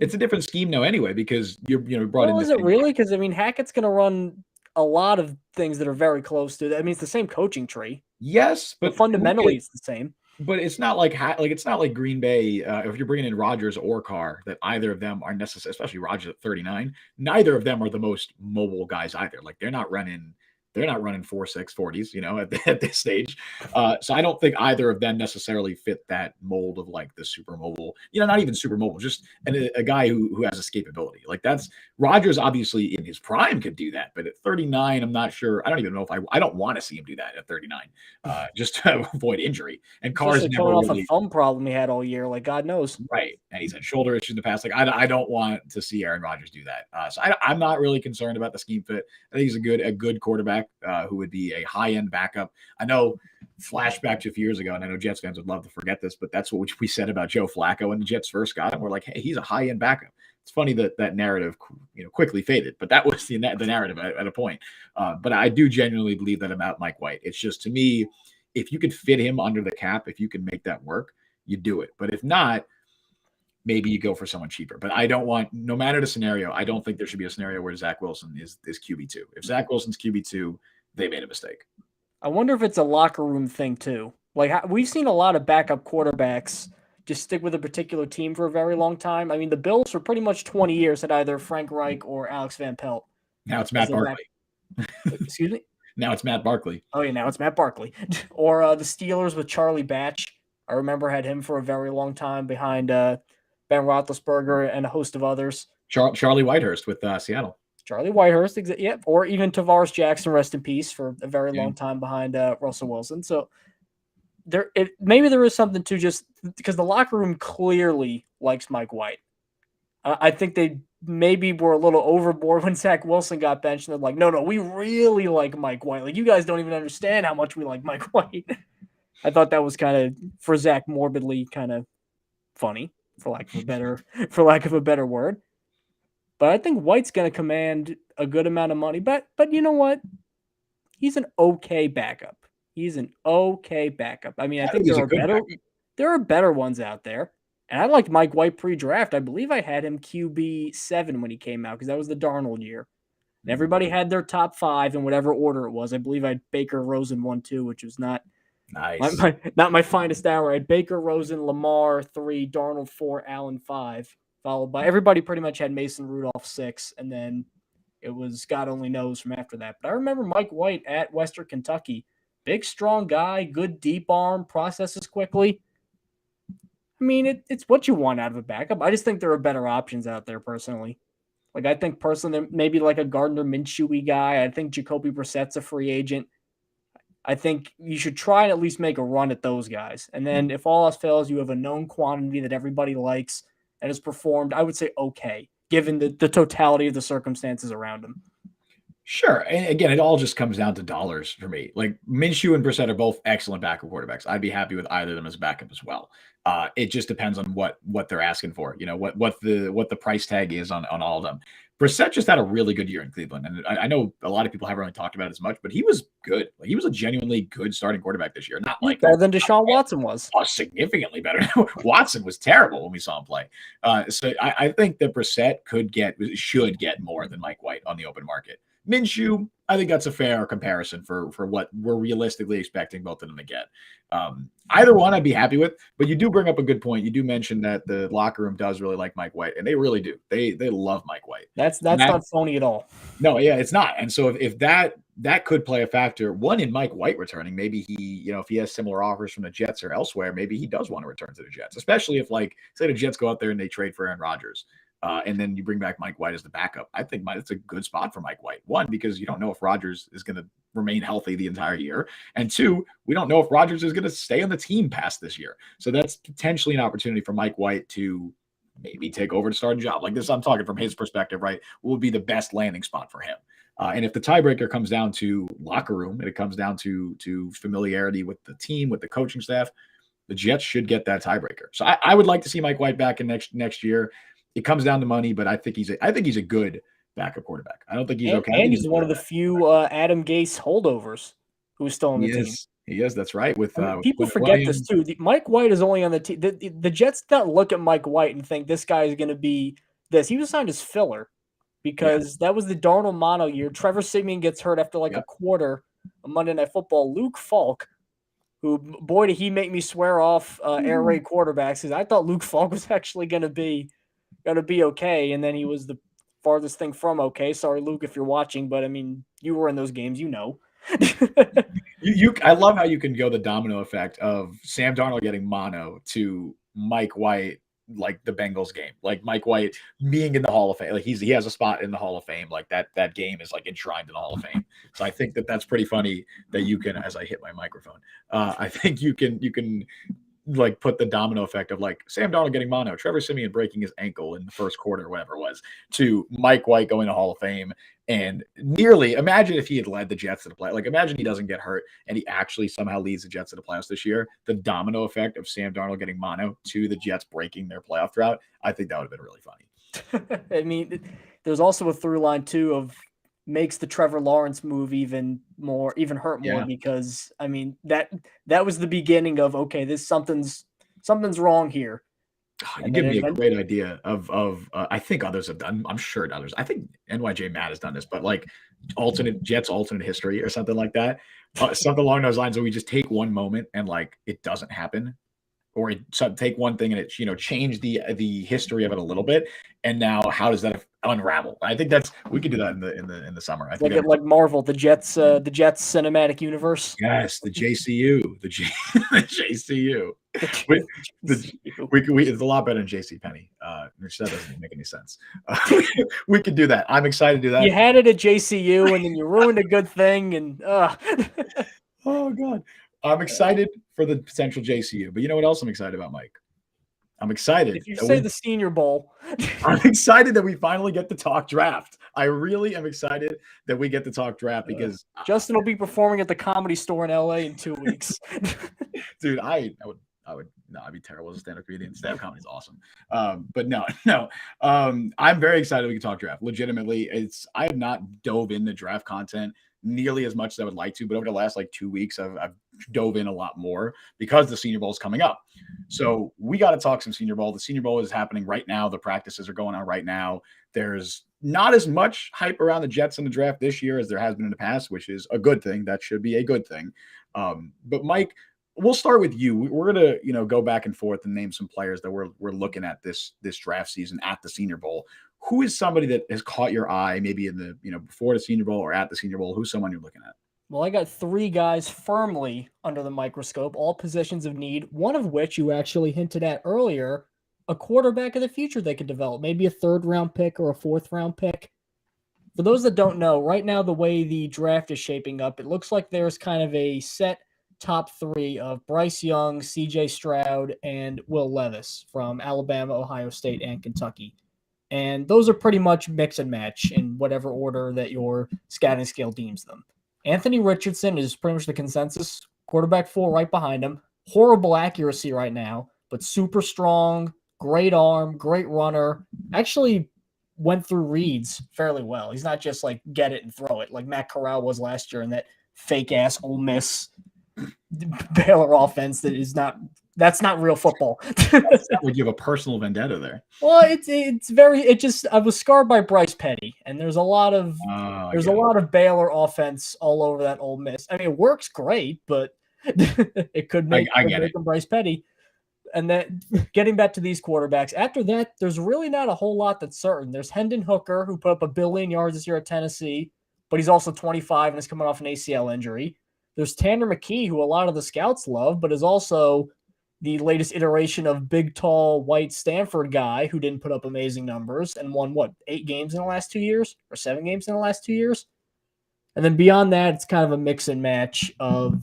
It's a different scheme now anyway because you're brought in Well, this. is it really? Because I mean, Hackett's going to run a lot of things that are very close to that. I mean, it's the same coaching tree. Yes, So but fundamentally, it's the same. But it's not like it's not like Green Bay. If you're bringing in Rodgers or Carr, that either of them are necessary. Especially Rodgers at 39, neither of them are the most mobile guys either. Like they're not running 4.6 40s, at this stage. So I don't think either of them necessarily fit that mold of like the super mobile. Not even super mobile, just a guy who has escapability. Like that's Rodgers, obviously in his prime could do that, but at 39, I'm not sure. I don't even know if I don't want to see him do that at 39, just to avoid injury. And Carr's Especially never coming off a really thumb problem he had all year. Like God knows. right, and he's had shoulder issues in the past. Like I don't want to see Aaron Rodgers do that. So I'm not really concerned about the scheme fit. I think he's a good quarterback who would be a high end backup. I know flashback to a few years ago, and I know Jets fans would love to forget this, but that's what we said about Joe Flacco when the Jets first got him. We're like, hey, he's a high end backup. It's funny that narrative quickly faded, but that was the narrative at a point. But I do genuinely believe that about Mike White. It's just, to me, if you could fit him under the cap, if you can make that work, you do it. But if not, maybe you go for someone cheaper. But I don't want, no matter the scenario, I don't think there should be a scenario where Zach Wilson is QB2. If Zach Wilson's QB2, they made a mistake. I wonder if it's a locker room thing too. Like we've seen a lot of backup quarterbacks just stick with a particular team for a very long time. I mean, the Bills for pretty much 20 years had either Frank Reich or Alex Van Pelt. Now it's Matt Barkley. Excuse me? Now it's Matt Barkley. Oh, yeah, now it's Matt Barkley. Or the Steelers with Charlie Batch. I remember had him for a very long time behind Ben Roethlisberger and a host of others. Charlie Whitehurst with Seattle. Charlie Whitehurst, yep. Or even Tavares Jackson, rest in peace, for a very long time behind Russell Wilson. So maybe there is something to just because the locker room clearly likes Mike White. I think they maybe were a little overboard when Zach Wilson got benched. And they're like, no, we really like Mike White. Like, you guys don't even understand how much we like Mike White. I thought that was kind of, for Zach, morbidly kind of funny, for lack of a better word. But I think White's going to command a good amount of money. But you know what? He's an okay backup. I mean, I think there are better ones out there. And I liked Mike White pre-draft. I believe I had him QB7 when he came out because that was the Darnold year. And everybody had their top 5 in whatever order it was. I believe I had Baker, Rosen 1, 2, which was not nice. Not my finest hour. I had Baker, Rosen, Lamar 3, Darnold 4, Allen 5, followed by everybody pretty much had Mason Rudolph 6, and then it was God only knows from after that. But I remember Mike White at Western Kentucky. Big, strong guy, good deep arm, processes quickly. I mean, it's what you want out of a backup. I just think there are better options out there, personally. Like, I think personally, maybe like a Gardner Minshew-y guy. I think Jacoby Brissett's a free agent. I think you should try and at least make a run at those guys. And then if all else fails, you have a known quantity that everybody likes and has performed, I would say, okay, given the totality of the circumstances around him. Sure. And again, it all just comes down to dollars for me. Like Minshew and Brissett are both excellent backup quarterbacks. I'd be happy with either of them as backup as well. It just depends on what they're asking for, what the price tag is on all of them. Brissett just had a really good year in Cleveland. And I know a lot of people haven't really talked about it as much, but he was good. Like, he was a genuinely good starting quarterback this year. Not like better than Deshaun Watson was. Significantly better. Watson was terrible when we saw him play. So I think that Brissett should get more than Mike White on the open market. Minshew, I think that's a fair comparison for what we're realistically expecting both of them to get. Either one I'd be happy with, but you do bring up a good point. You do mention that the locker room does really like Mike White, and they really do. They love Mike White. That's not phony at all. No, yeah, it's not. And so if that could play a factor, one, in Mike White returning, maybe he, if he has similar offers from the Jets or elsewhere, maybe he does want to return to the Jets, especially if, like, say the Jets go out there and they trade for Aaron Rodgers. And then you bring back Mike White as the backup. I think it's a good spot for Mike White. One, because you don't know if Rodgers is going to remain healthy the entire year. And two, we don't know if Rodgers is going to stay on the team past this year. So that's potentially an opportunity for Mike White to maybe take over the starting job. Like this, I'm talking from his perspective, right? What would be the best landing spot for him? And if the tiebreaker comes down to locker room and it comes down to familiarity with the team, with the coaching staff, the Jets should get that tiebreaker. So I would like to see Mike White back in next year. It comes down to money, but I think he's a good backup quarterback. I don't think he's okay. And he's one of the few Adam Gase holdovers who's still on the team. He is. That's right. With people forget this too. Mike White is only on the team. The Jets don't look at Mike White and think this guy is going to be this. He was signed as filler because that was the Darnold mono year. Trevor Siemian gets hurt after like a quarter of Monday Night Football. Luke Falk, who, boy, did he make me swear off air raid quarterbacks, because I thought Luke Falk was actually going to be okay, and then he was the farthest thing from okay. Sorry, Luke, if you're watching, but I mean, you were in those games, you know. I love how you can go the domino effect of Sam Darnold getting mono to Mike White, like the Bengals game, like Mike White being in the Hall of Fame. Like he has a spot in the Hall of Fame. Like that game is like enshrined in the Hall of Fame. So I think that's pretty funny that you can, as I hit my microphone, I think you can like put the domino effect of like Sam Darnold getting mono, Trevor Siemian breaking his ankle in the first quarter, whatever it was, to Mike White going to Hall of Fame. And nearly, imagine if he had led the Jets to the play. Like, imagine he doesn't get hurt and he actually somehow leads the Jets to the playoffs this year. The domino effect of Sam Darnold getting mono to the Jets breaking their playoff drought, I think that would have been really funny. I mean, there's also a through line too of makes the Trevor Lawrence move even hurt more, because I mean that was the beginning of, okay, this something's wrong here. You give me a great idea of I think others have done. I'm sure others. I think NYJ Matt has done this, but like Jets alternate history or something like that, something along those lines, where we just take one moment and like it doesn't happen, or take one thing and it change the history of it a little bit, and now how does that unravel? I think we could do that in the summer. I think like Marvel, the Jets cinematic universe. Yes, the JCU, the JCU. It's a lot better than JC Penney, which that doesn't make any sense. We could do that. I'm excited to do that. You had it at JCU and then you ruined a good thing, and oh God. I'm excited for the potential JCU, but you know what else I'm excited about, Mike? I'm excited. If you say the Senior Bowl. I'm excited that we finally get to talk draft. I really am excited that we get to talk draft, because Justin will be performing at the Comedy Store in LA in 2 weeks. Dude, I'd be terrible as a stand-up comedian. Stand-up comedy is awesome. But no. I'm very excited we can talk draft. Legitimately, I have not dove into draft content nearly as much as I would like to, but over the last like 2 weeks, I've dove in a lot more because the Senior Bowl is coming up. So we got to talk some Senior Bowl. The Senior Bowl is happening right now. The practices are going on right now. There's not as much hype around the Jets in the draft this year as there has been in the past, which is a good thing. That should be a good thing. But Mike, we'll start with you. We're gonna go back and forth and name some players that we're looking at this draft season at the Senior Bowl. Who is somebody that has caught your eye, maybe in the before the Senior Bowl or at the Senior Bowl? Who's someone you're looking at? Well, I got 3 guys firmly under the microscope, all positions of need, one of which you actually hinted at earlier, a quarterback of the future they could develop, maybe a 3rd-round pick or a 4th-round pick. For those that don't know, right now the way the draft is shaping up, it looks like there's kind of a set top 3 of Bryce Young, CJ Stroud, and Will Levis from Alabama, Ohio State, and Kentucky. And those are pretty much mix and match in whatever order that your scouting scale deems them. Anthony Richardson is pretty much the consensus quarterback 4 right behind him. Horrible accuracy right now, but super strong, great arm, great runner. Actually went through reads fairly well. He's not just like get it and throw it like Matt Corral was last year in that fake-ass Ole Miss Baylor offense that's not real football. Would you have a personal vendetta there? Well, I was scarred by Bryce Petty, and there's a lot of Baylor offense all over that Ole Miss. I mean, it works great, but it could make Bryce Petty. And then getting back to these quarterbacks, after that, there's really not a whole lot that's certain. There's Hendon Hooker, who put up 1 billion yards this year at Tennessee, but he's also 25 and is coming off an ACL injury. There's Tanner McKee, who a lot of the scouts love, but is also the latest iteration of big, tall, white Stanford guy who didn't put up amazing numbers and won, 8 games in the last 2 years or 7 games in the last 2 years? And then beyond that, it's kind of a mix and match of,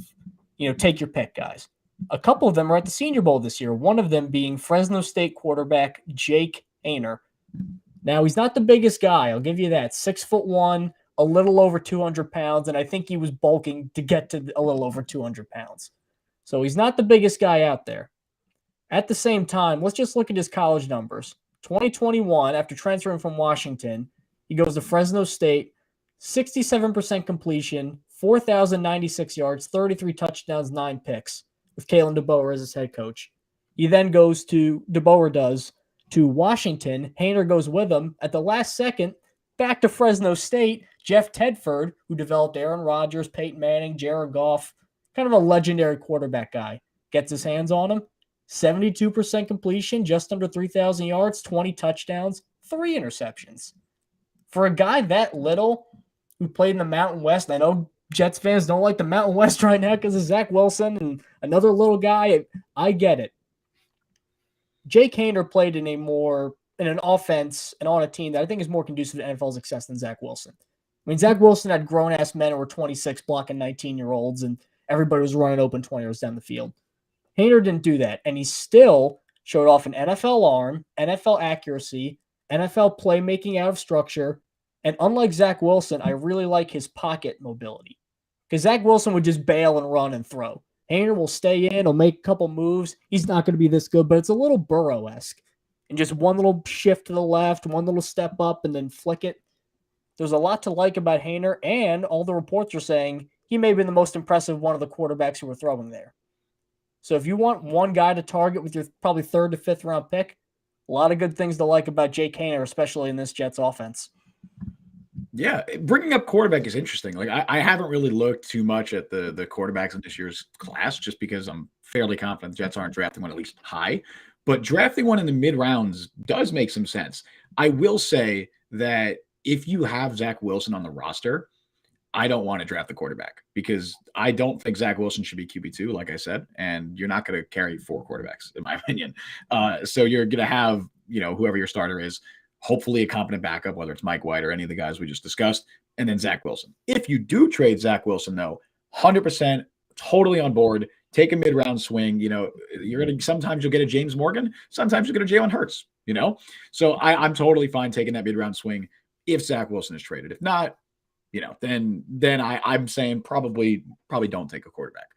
take your pick, guys. A couple of them are at the Senior Bowl this year, one of them being Fresno State quarterback Jake Haener. Now, he's not the biggest guy, I'll give you that. 6'1", a little over 200 pounds, and I think he was bulking to get to a little over 200 pounds. So he's not the biggest guy out there. At the same time, let's just look at his college numbers. 2021, after transferring from Washington, he goes to Fresno State, 67% completion, 4,096 yards, 33 touchdowns, 9 picks, with Kalen DeBoer as his head coach. He then goes to, DeBoer does, to Washington. Haener goes with him. At the last second, back to Fresno State, Jeff Tedford, who developed Aaron Rodgers, Peyton Manning, Jared Goff, kind of a legendary quarterback guy, gets his hands on him. 72% completion, just under 3,000 yards, 20 touchdowns, 3 interceptions. For a guy that little who played in the Mountain West, I know Jets fans don't like the Mountain West right now because of Zach Wilson and another little guy. I get it. Jake Haener played in an offense and on a team that I think is more conducive to NFL success than Zach Wilson. I mean, Zach Wilson had grown-ass men who were 26 blocking 19-year-olds, and everybody was running open 20 yards down the field. Haener didn't do that, and he still showed off an NFL arm, NFL accuracy, NFL playmaking out of structure, and unlike Zach Wilson, I really like his pocket mobility. Because Zach Wilson would just bail and run and throw. Haener will stay in, he'll make a couple moves. He's not going to be this good, but it's a little Burrow-esque. And just one little shift to the left, one little step up, and then flick it. There's a lot to like about Haener, and all the reports are saying he may have been the most impressive one of the quarterbacks who were throwing there. So if you want one guy to target with your probably 3rd to 5th round pick, a lot of good things to like about Jake Haener, especially in this Jets offense. Yeah, bringing up quarterback is interesting. Like I haven't really looked too much at the quarterbacks in this year's class just because I'm fairly confident the Jets aren't drafting one at least high. But drafting one in the mid rounds does make some sense. I will say that if you have Zach Wilson on the roster, I don't want to draft the quarterback because I don't think Zach Wilson should be QB2, like I said, and you're not going to carry 4 quarterbacks, in my opinion. So you're going to have, whoever your starter is, hopefully a competent backup, whether it's Mike White or any of the guys we just discussed, and then Zach Wilson. If you do trade Zach Wilson, though, 100% totally on board. Take a mid-round swing. Sometimes you'll get a James Morgan, sometimes you'll get a Jalen Hurts, So I'm totally fine taking that mid-round swing if Zach Wilson is traded. If not, then I'm saying probably don't take a quarterback.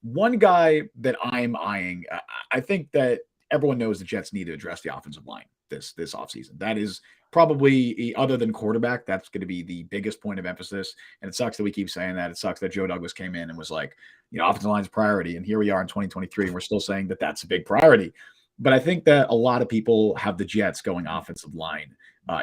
One guy that I'm eyeing, I think that everyone knows the Jets need to address the offensive line this offseason. That is probably, other than quarterback, that's going to be the biggest point of emphasis. And it sucks that we keep saying that. It sucks that Joe Douglas came in and was like, offensive line's priority. And here we are in 2023, and we're still saying that that's a big priority. But I think that a lot of people have the Jets going offensive line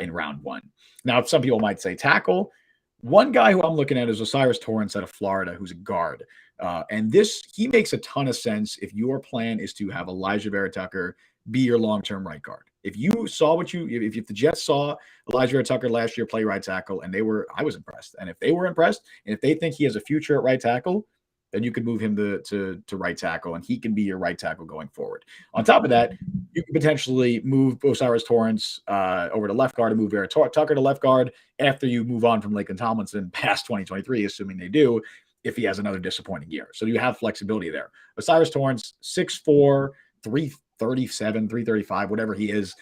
in round 1. Now, some people might say tackle. One guy who I'm looking at is Osiris Torrance out of Florida, who's a guard. And he makes a ton of sense if your plan is to have Elijah Vera-Tucker be your long-term right guard. If you saw if the Jets saw Elijah Vera-Tucker last year play right tackle, and I was impressed. And if they were impressed, and if they think he has a future at right tackle, then you could move him to right tackle, and he can be your right tackle going forward. On top of that, you can potentially move Osiris Torrance over to left guard and move Vera-Tucker to left guard after you move on from Laken Tomlinson past 2023, assuming they do, if he has another disappointing year. So you have flexibility there. Osiris Torrance, 6'4", 337, 335, whatever he is,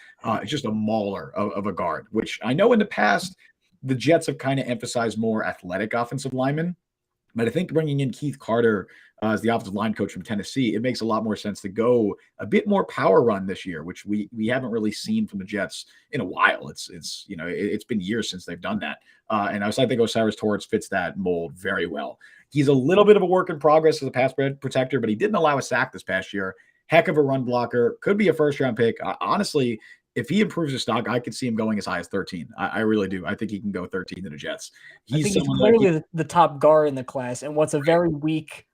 just a mauler of a guard, which I know in the past the Jets have kind of emphasized more athletic offensive linemen. But I think bringing in Keith Carter as the offensive line coach from Tennessee, it makes a lot more sense to go a bit more power run this year, which we haven't really seen from the Jets in a while. It's been years since they've done that. And I think Osiris Torrance fits that mold very well. He's a little bit of a work in progress as a pass protector, but he didn't allow a sack this past year. Heck of a run blocker, could be a first-round pick. Honestly, if he improves his stock, I could see him going as high as 13. I really do. I think he can go 13 to the Jets. He's clearly the top guard in the class, and what's a very weak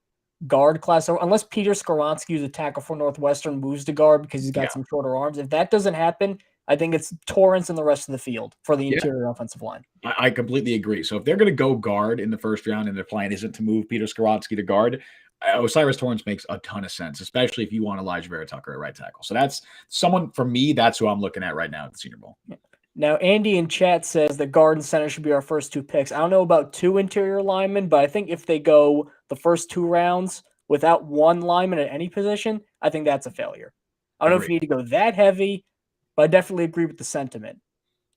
guard class. So unless Peter Skoronski, who's a tackle for Northwestern, moves to guard because he's got some shorter arms, if that doesn't happen, I think it's Torrance and the rest of the field for the interior offensive line. I completely agree. So if they're going to go guard in the first round and their plan isn't to move Peter Skoronski to guard, Osiris Torrance makes a ton of sense, especially if you want Elijah Vera-Tucker at right tackle. So that's someone, for me, that's who I'm looking at right now at the Senior Bowl. Now, Andy in chat says that guard and center should be our first 2 picks. I don't know about 2 interior linemen, but I think if they go the first 2 rounds without 1 lineman at any position, I think that's a failure. I don't know if you need to go that heavy, but I definitely agree with the sentiment.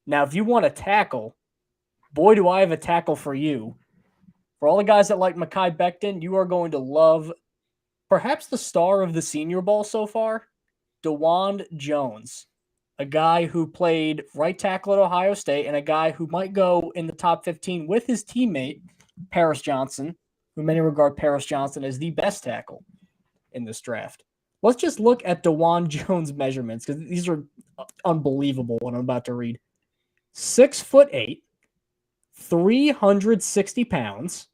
Now, if you want a tackle, boy, do I have a tackle for you. For all the guys that like Mekhi Becton, you are going to love perhaps the star of the Senior Bowl so far, DeJuan Jones, a guy who played right tackle at Ohio State and a guy who might go in the top 15 with his teammate, Paris Johnson, who many regard Paris Johnson as the best tackle in this draft. Let's just look at DeJuan Jones' measurements because these are unbelievable what I'm about to read. 6'8", 360 pounds.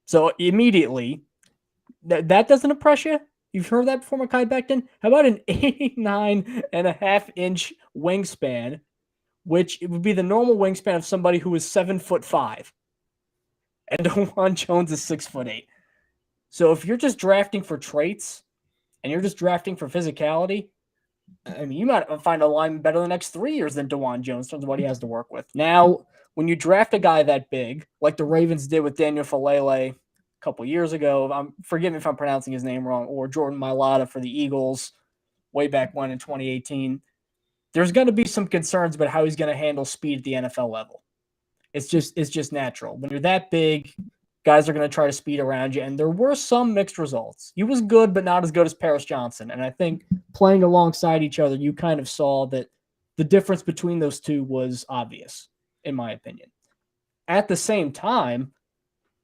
So immediately, that doesn't impress you? You've heard that before, Mekhi Becton? How about an 89.5-inch wingspan, which it would be the normal wingspan of somebody who is 7'5", and DeJuan Jones is 6'8". So if you're just drafting for traits and you're just drafting for physicality, I mean, you might find a lineman better the next 3 years than DeJuan Jones in terms of what he has to work with. Now, when you draft a guy that big, like the Ravens did with Daniel Falele a couple years ago, forgive me if I'm pronouncing his name wrong, or Jordan Mailata for the Eagles way back when in 2018, there's going to be some concerns about how he's going to handle speed at the NFL level. It's just natural. When you're that big, guys are going to try to speed around you, and there were some mixed results. He was good, but not as good as Paris Johnson. And I think playing alongside each other, you kind of saw that the difference between those two was obvious, in my opinion. At the same time,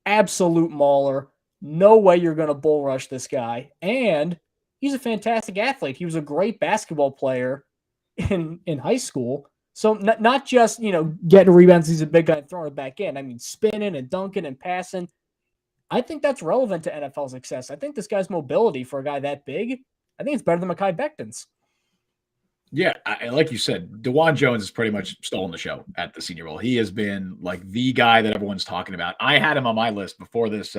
absolute mauler. No way you're going to bull rush this guy. And he's a fantastic athlete. He was a great basketball player in high school. So not just, getting rebounds, he's a big guy and throwing it back in. I mean, spinning and dunking and passing. I think that's relevant to NFL success. I think this guy's mobility for a guy that big, I think it's better than Mekhi Becton's. Yeah, like you said, DeJuan Jones has pretty much stolen the show at the Senior Bowl. He has been like the guy that everyone's talking about. I had him on my list before this.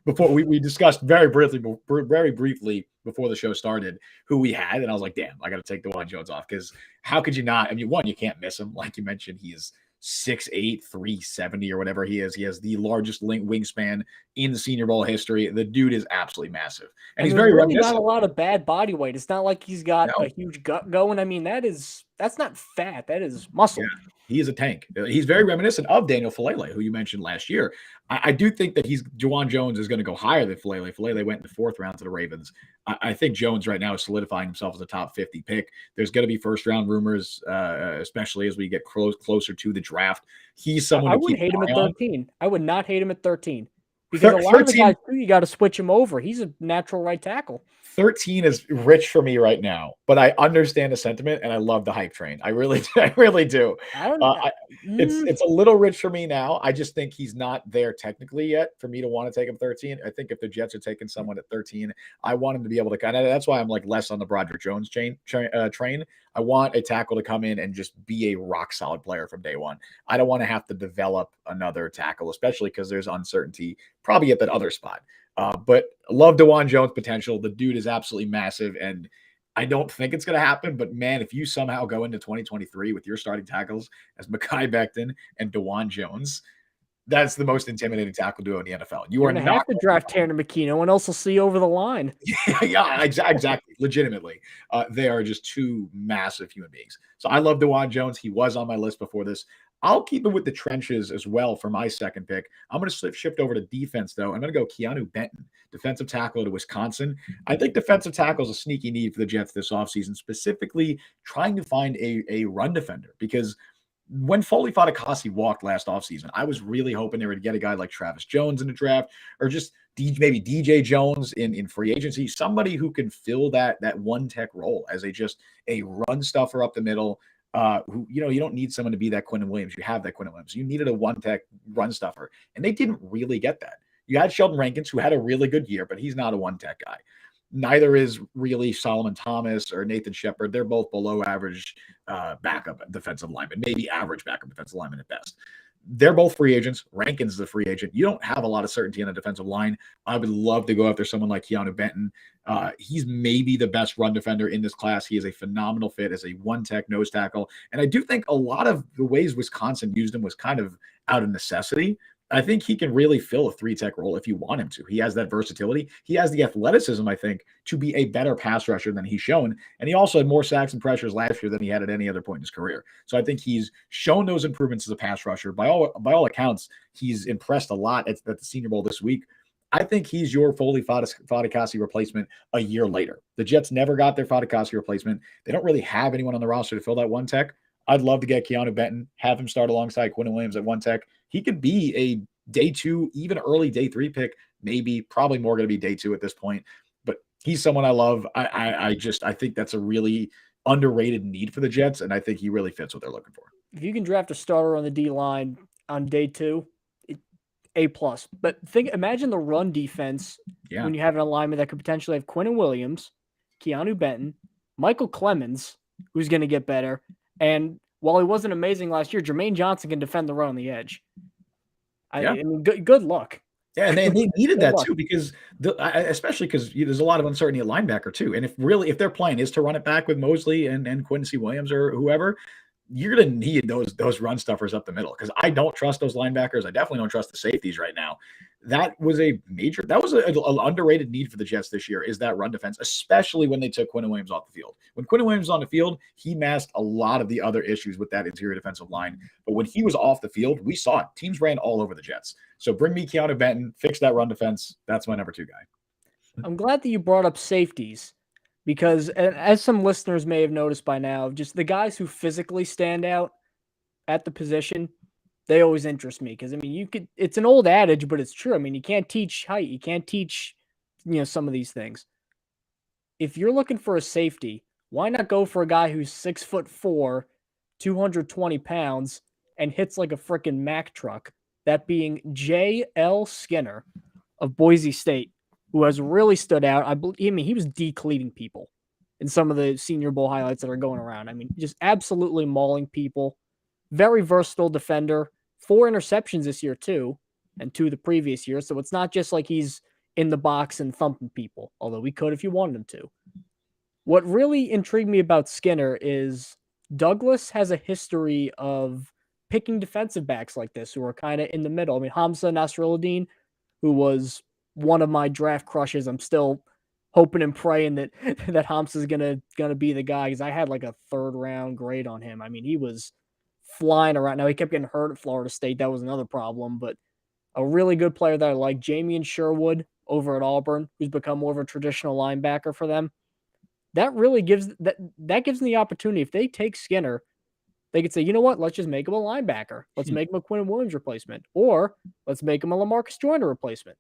Before we discussed very briefly before the show started who we had, and I was like, damn, I got to take DeJuan Jones off because how could you not? I mean, one, you can't miss him. Like you mentioned, he is 6'8", 370 or whatever he is. He has the largest wingspan in the Senior Bowl history. The dude is absolutely massive. And he's very really not a lot of bad body weight. It's not like he's got a huge gut going. I mean, that's not fat. That is muscle. Yeah, he is a tank. He's very reminiscent of Daniel Falele, who you mentioned last year. I do think that DeJuan Jones is going to go higher than Falele. Falele went in the 4th round to the Ravens. I think Jones right now is solidifying himself as a top 50 pick. There's going to be first-round rumors, especially as we get closer to the draft. He's someone I wouldn't hate him at 13. I would not hate him at 13. Because a lot of the guys, too, you got to switch him over. He's a natural right tackle. 13 is rich for me right now, but I understand the sentiment and I love the hype train. I really do. It's a little rich for me now. I just think he's not there technically yet for me to want to take him 13. I think if the Jets are taking someone at 13, I want him to be able to that's why I'm like less on the Broderick Jones train. I want a tackle to come in and just be a rock solid player from day one. I don't want to have to develop another tackle, especially because there's uncertainty probably at that other spot. But love DeJuan Jones' potential. The dude is absolutely massive, and I don't think it's going to happen. But, man, if you somehow go into 2023 with your starting tackles as Mekhi Becton and DeJuan Jones, that's the most intimidating tackle duo in the NFL. You're going to have to draft Tanner McKee. No one else will see over the line. Yeah, exactly. Legitimately. They are just two massive human beings. So I love DeJuan Jones. He was on my list before this. I'll keep it with the trenches as well for my second pick. I'm going to shift over to defense, though. I'm going to go Keanu Benton, defensive tackle to Wisconsin. I think defensive tackle is a sneaky need for the Jets this offseason, specifically trying to find a run defender, because when Foley Fatukasi walked last offseason, I was really hoping they would get a guy like Travis Jones in the draft, or just maybe DJ Jones in free agency, somebody who can fill that one tech role as a run stuffer up the middle. Who, you don't need someone to be that Quinnen Williams. You have that Quinnen Williams. You needed a one-tech run stuffer, and they didn't really get that. You had Sheldon Rankins, who had a really good year, but he's not a one-tech guy. Neither is really Solomon Thomas or Nathan Shepard. They're both below average backup defensive linemen, maybe average backup defensive linemen at best. They're both free agents. Rankins is a free agent. You don't have a lot of certainty on the defensive line. I would love to go after someone like Keanu Benton. He's maybe the best run defender in this class. He is a phenomenal fit as a one-tech nose tackle. And I do think a lot of the ways Wisconsin used him was kind of out of necessity. I think he can really fill a three-tech role if you want him to. He has that versatility. He has the athleticism, I think, to be a better pass rusher than he's shown. And he also had more sacks and pressures last year than he had at any other point in his career. So I think he's shown those improvements as a pass rusher. By all accounts, he's impressed a lot at the Senior Bowl this week. I think he's your Foley Fatukasi replacement a year later. The Jets never got their Fatukasi replacement. They don't really have anyone on the roster to fill that one tech. I'd love to get Keanu Benton, have him start alongside Quinnen Williams at one tech. He could be a day 2, even early day 3 pick, probably more going to be day 2 at this point. But he's someone I love. I think that's a really underrated need for the Jets, and I think he really fits what they're looking for. If you can draft a starter on the D line on day 2, A+. But imagine the run defense when you have an alignment that could potentially have Quinnen Williams, Keanu Benton, Michael Clemens, who's going to get better, and while he wasn't amazing last year, Jermaine Johnson can defend the run on the edge. I mean, good luck. Yeah, and they needed that too, because especially because there's a lot of uncertainty at linebacker too. And if their plan is to run it back with Mosley and Quincy Williams or whoever, you're going to need those run stuffers up the middle, because I don't trust those linebackers. I definitely don't trust the safeties right now. That was an underrated need for the Jets this year, is that run defense, especially when they took Quinnen Williams off the field. When Quinnen Williams was on the field, he masked a lot of the other issues with that interior defensive line. But when he was off the field, we saw it. Teams ran all over the Jets. So bring me Keanu Benton, fix that run defense. That's my number 2 guy. I'm glad that you brought up safeties, because as some listeners may have noticed by now, just the guys who physically stand out at the position, they always interest me, because I mean, it's an old adage, but it's true. I mean, you can't teach height. You can't teach, some of these things. If you're looking for a safety, why not go for a guy who's 6'4", 220 pounds, and hits like a freaking Mack truck? That being J.L. Skinner of Boise State, who has really stood out. I mean, he was decleating people in some of the Senior Bowl highlights that are going around. I mean, just absolutely mauling people. Very versatile defender. 4 interceptions this year too, and 2 the previous year. So it's not just like he's in the box and thumping people, although he could if you wanted him to. What really intrigued me about Skinner is Douglas has a history of picking defensive backs like this who are kind of in the middle. I mean, Hamza Nasruddin, who was one of my draft crushes. I'm still hoping and praying that Hamza's gonna be the guy, because I had like a 3rd round grade on him. I mean, he was flying around. Now, he kept getting hurt at Florida State. That was another problem, but a really good player that I like, Jamie Sherwood over at Auburn, who's become more of a traditional linebacker for them. That really gives that gives them the opportunity. If they take Skinner, they could say, you know what, let's just make him a linebacker. Let's make him a Quinnen Williams replacement, or let's make him a LaMarcus Joyner replacement.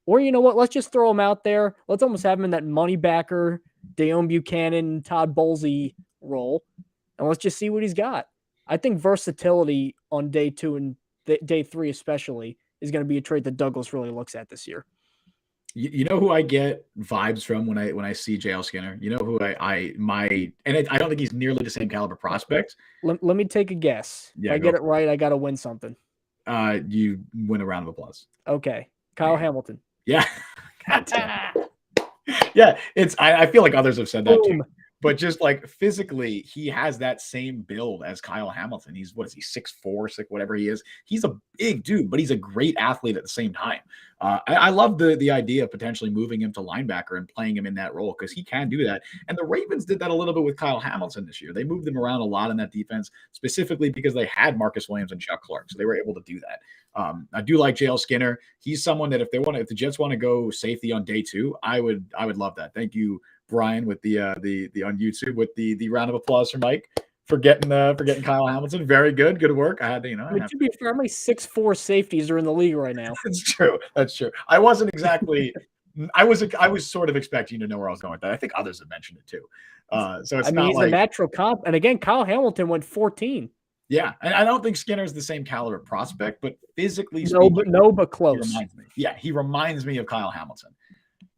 Or, you know what, let's just throw him out there. Let's almost have him in that money backer, Deone Buchanan, Todd Bowlesy role, and let's just see what he's got. I think versatility on day 2 and day 3 especially is going to be a trait that Douglas really looks at this year. You know who I get vibes from when I see J.L. Skinner? You know who I don't think he's nearly the same caliber prospect. Let me take a guess. Yeah, if I get it right, I got to win something. You win a round of applause. Okay. Kyle Hamilton. Yeah. Yeah, I feel like others have said that too. But just like physically, he has that same build as Kyle Hamilton. He's 6'4", 6 whatever he is. He's a big dude, but he's a great athlete at the same time. I love the idea of potentially moving him to linebacker and playing him in that role, because he can do that. And the Ravens did that a little bit with Kyle Hamilton this year. They moved him around a lot in that defense, specifically because they had Marcus Williams and Chuck Clark, so they were able to do that. I do like J.L. Skinner. He's someone that if the Jets want to go safety on day 2, I would love that. Thank you, Brian, with the on YouTube with the round of applause for Mike for getting Kyle Hamilton. Very good work. I had to, to be fair, how many 6'4" safeties are in the league right now? That's true. I wasn't exactly. I was sort of expecting you to know where I was going with that. I think others have mentioned it too. So it's not he's like a natural comp. And again, Kyle Hamilton went 14. Yeah, and I don't think Skinner's the same caliber prospect, but physically speaking, but close. He reminds me of Kyle Hamilton.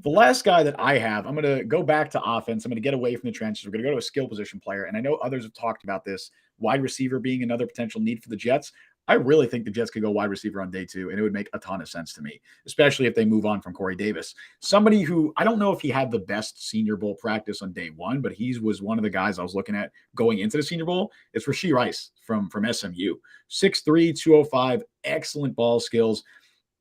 The last guy that I have, I'm going to go back to offense. I'm going to get away from the trenches. We're going to go to a skill position player. And I know others have talked about this, wide receiver being another potential need for the Jets. I really think the Jets could go wide receiver on day 2, and it would make a ton of sense to me, especially if they move on from Corey Davis. Somebody who, I don't know if he had the best Senior Bowl practice on day 1, but he was one of the guys I was looking at going into the Senior Bowl. It's Rashee Rice from SMU. 6'3", 205, excellent ball skills.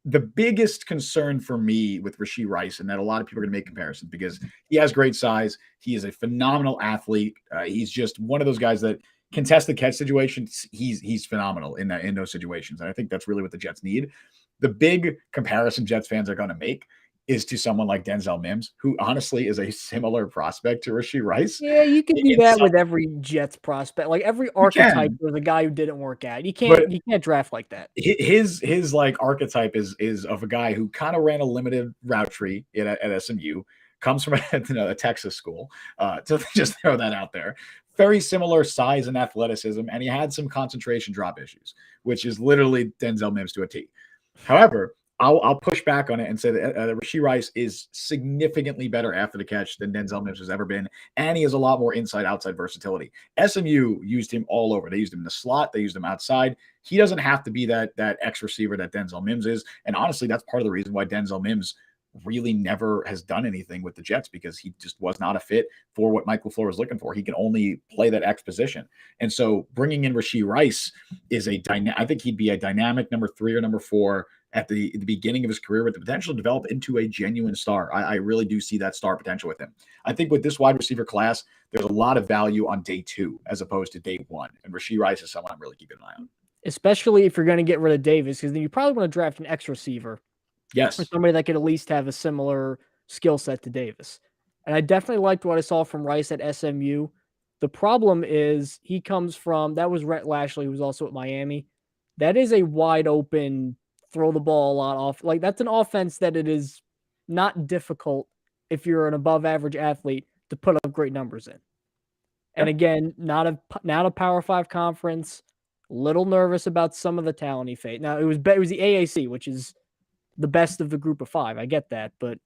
The biggest concern for me with Rashee Rice, and that a lot of people are going to make comparisons because he has great size. He is a phenomenal athlete. He's just one of those guys that contested catch situations. He's phenomenal in those situations. And I think that's really what the Jets need. The big comparison Jets fans are going to make is to someone like Denzel Mims, who honestly is a similar prospect to Rashee Rice. Yeah, you can do that with every Jets prospect. Like every archetype was a guy who didn't work out. You can't draft like that. His like archetype is of a guy who kind of ran a limited route tree at SMU, comes from a Texas school, to just throw that out there. very similar size and athleticism, and he had some concentration drop issues, which is literally Denzel Mims to a T. However, I'll push back on it and say that Rashee Rice is significantly better after the catch than Denzel Mims has ever been, and he has a lot more inside-outside versatility. SMU used him all over. They used him in the slot. They used him outside. He doesn't have to be that X receiver that Denzel Mims is, and honestly, that's part of the reason why Denzel Mims really never has done anything with the Jets, because he just was not a fit for what Mike LaFleur was looking for. He can only play that X position. And so bringing in Rashee Rice is I think he'd be a dynamic number 3 or number 4 at the beginning of his career with the potential to develop into a genuine star. I really do see that star potential with him. I think with this wide receiver class, there's a lot of value on day 2 as opposed to day 1. And Rashee Rice is someone I'm really keeping an eye on. Especially if you're going to get rid of Davis, because then you probably want to draft an X receiver. Yes. Or somebody that could at least have a similar skill set to Davis. And I definitely liked what I saw from Rice at SMU. The problem is he comes from, that was Rhett Lashley, who was also at Miami. That is a wide open, throw the ball a lot off. Like, that's an offense that it is not difficult if you're an above average athlete to put up great numbers in. And again, not a Power 5 conference. Little nervous about some of the talent he faced. Now, it was the AAC, which is the best of the group of 5. I get that, but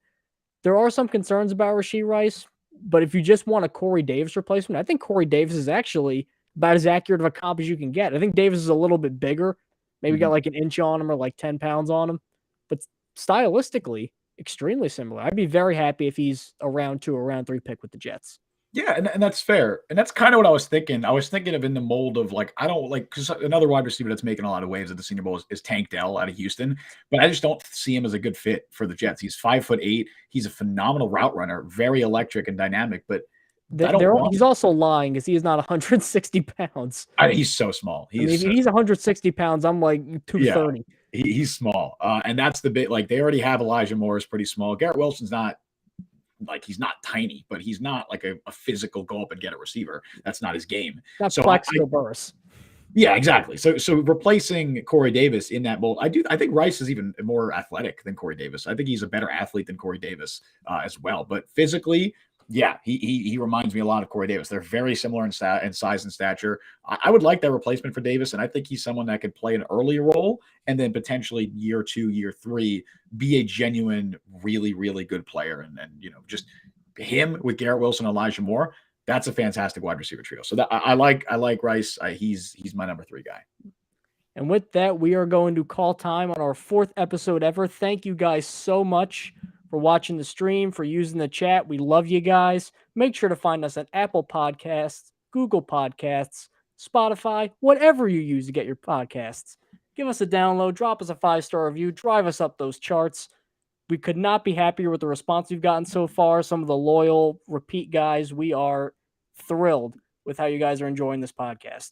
there are some concerns about Rashee Rice. But if you just want a Corey Davis replacement, I think Corey Davis is actually about as accurate of a comp as you can get. I think Davis is a little bit bigger, maybe got like an inch on him or like 10 pounds on him, but stylistically, extremely similar. I'd be very happy if he's a round 2 or round 3 pick with the Jets. Yeah, and that's fair. And that's kind of what I was thinking. I was thinking of in the mold of like, I don't like, because another wide receiver that's making a lot of waves at the Senior Bowl is Tank Dell out of Houston, but I just don't see him as a good fit for the Jets. He's 5'8". He's a phenomenal route runner, very electric and dynamic, but he's also lying because he is not 160 pounds. He's so small. If he's 160 pounds, I'm like 230. Yeah, he's small. And that's the bit, like they already have Elijah Morris pretty small. Garrett Wilson's not, like he's not tiny, but he's not like a physical go up and get a receiver. That's not his game. That's flexible burst. Yeah, exactly. So replacing Corey Davis in that mold, I think Rice is even more athletic than Corey Davis. I think he's a better athlete than Corey Davis as well. But physically, yeah, he reminds me a lot of Corey Davis. They're very similar in size and stature. I would like that replacement for Davis, and I think he's someone that could play an early role and then potentially year 2, year 3 be a genuine, really, really good player. And just him with Garrett Wilson, Elijah Moore, that's a fantastic wide receiver trio. So that I like Rice. He's my number 3 guy. And with that, we are going to call time on our 4th episode ever. Thank you guys so much for watching the stream, for using the chat. We love you guys. Make sure to find us on Apple Podcasts, Google Podcasts, Spotify, whatever you use to get your podcasts. Give us a download, drop us a 5-star review, drive us up those charts. We could not be happier with the response we've gotten so far. Some of the loyal, repeat guys, we are thrilled with how you guys are enjoying this podcast.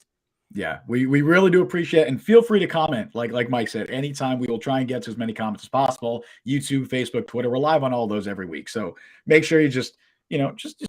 Yeah, we really do appreciate it. And feel free to comment. Like Mike said, anytime. We will try and get to as many comments as possible. YouTube, Facebook, Twitter. We're live on all those every week. So make sure you just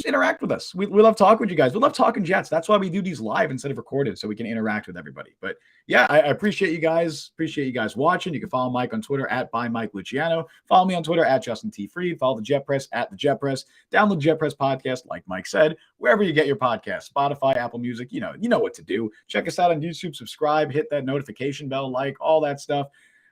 interact with us. We love talking with you guys. We love talking Jets. That's why we do these live instead of recorded, so we can interact with everybody. But yeah, I appreciate you guys. Appreciate you guys watching. You can follow Mike on Twitter at by Mike Luciano. Follow me on Twitter at Justin T. Freed. Follow the Jet Press at the Jet Press. Download the Jet Press podcast, like Mike said, wherever you get your podcast, Spotify, Apple Music. You know what to do. Check us out on YouTube. Subscribe. Hit that notification bell. Like all that stuff.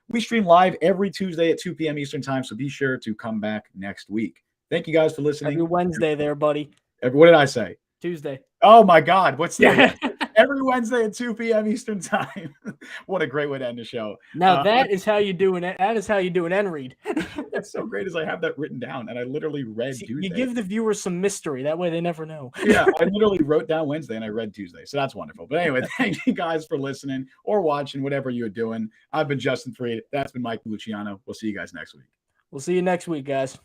We stream live every Tuesday at 2 p.m. Eastern time. So be sure to come back next week. Thank you guys for listening. Every Wednesday there, buddy. What did I say? Tuesday. Oh, my God. What's that? Every Wednesday at 2 p.m. Eastern time. What a great way to end the show. Now, that is how you do an end read. That's so great as I have that written down, and I literally read Tuesday. You give the viewers some mystery. That way they never know. Yeah, I literally wrote down Wednesday, and I read Tuesday. So that's wonderful. But anyway, thank you guys for listening or watching, whatever you're doing. I've been Justin Freed. That's been Mike Luciano. We'll see you guys next week. We'll see you next week, guys.